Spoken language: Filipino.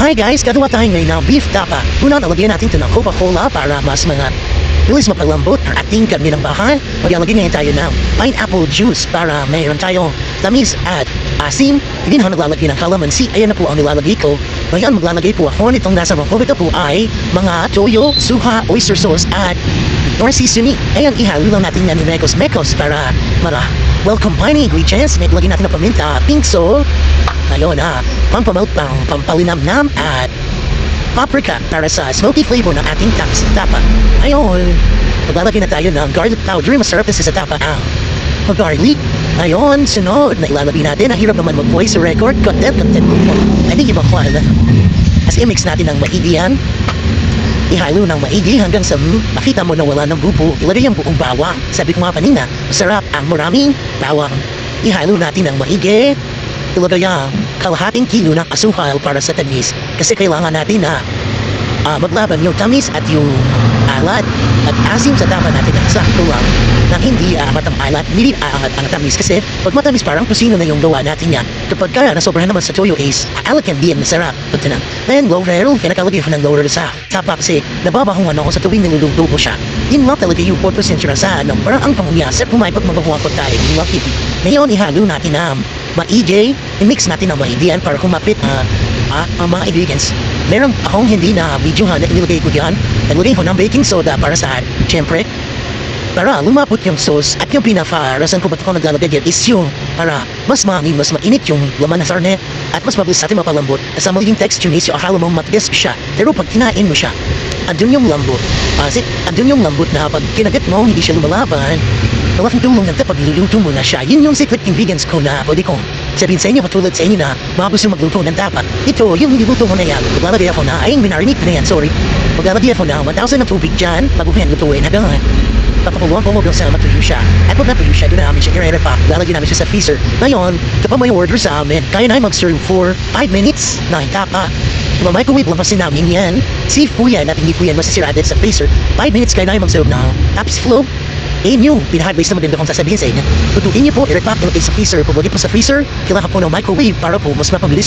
Hi guys, gagawa tayo ngayon ng beef tapa. Una, nalagyan natin ito ng Coca-Cola para mas bilis mapalambot ang ating karne ng bahay. Maglalagay ngayon tayo ng pineapple juice para mayroon tayong tamis at asim. Hindi na ako naglalagay ng calamansi. Ayan na po ang nilalagay ko. Ngayon maglalagay po ako nitong nasa mga ito po ay mga toyo, suha, oyster sauce at or seasoning. Ayan, ihalo lang natin yan ni mekos-mekos para well combining ingredients. May lagyan natin ng paminta, pink salt, ngayon pampalinamnam at paprika para sa smoky flavor ng ating tapa. Ngayon, maglalagay na tayo ng garlic powder. Masarap kasi sa tapa ang garlic. Ngayon, sunod na ilalagay natin. Ang hirap naman mag-voice record. Content po. I think ibang kwan. As i-mix natin ng maigi yan. Ihalo ng maigi hanggang sa makita mo na wala ng bubo. Ilagay ang buong bawang. Sabi ko nga kanina, masarap ang maraming bawang. Ihalo natin ng maigi. Ilagay ang kalahating kilo ng asukal para sa tamis. Kasi kailangan natin na maglaban yung tamis at yung alat at asim sa tapa natin ang sakto lang na hindi matang-alat, hindi aangat ang tamis. Kasi pag matamis parang kusino na yung gawa natin yan. Kapag kaya nasobrahan naman sa toyo is alat can be masarap. Ito na. And low-rare, kinakalagay ko ng low-rare sa tapa kasi nababahungan ako sa tuwing niluluto ko siya. Yun lang talaga yung purpose yung sirasahan ng parang ang panguyasap kung may pagmagawa ko tayo. Yun lang hindi. Ngayon, ihalo natin ang maigi, i-mix natin ang maigi yan para kumapit ang mga ingredients. Meron akong hindi na video na inilagay ko dyan. Naglagay ko ng baking soda para sa syempre, para lumapot yung sauce at yung pinaka-rason ko ba't ako naglalagay dyan is yung para mas mangin, mas mainit yung laman ng sarne at mas mabilis natin mapalambot. At sa magiging texture is yung akala mo matigas siya. Pero pag kinain mo siya, andun yung lambot. Andun yung lambot na pag kinagat mo, hindi siya lumalaban. Malaking tulong nagta pag niluluto mo na siya. Yun yung secret ingredients ko na pwede kong sabihin sa inyo patulad sa inyo na mga gusto magluto ng tapa. Ito, yung niluluto mo na yan. Maglalagay ako na, ayun, minarinig na yan, sorry. Maglalagay ako na 1,000 ng tubig dyan, bago ko yan lutuin. Hanggang papakuluan ko hanggang sa matuyo siya. At pag natuyo siya, doon namin siya i-repa. Lalagyan namin siya sa freezer. Ngayon, kapag may order sa amin, kaya na mag-serve for 5 minutes na tapa. Microwave lang kasi namin yan. Safe po yan at hindi po yan masisirada sa freezer. 5 minutes kaya na mag-serve na tapos flow. Yung pinaka-advice na maganda kong sasabihin sa inyo. Tutuin niyo po, i-repack ilagay sa freezer. Pag lagi po sa freezer, kailangan po ng microwave para po mas mapabilis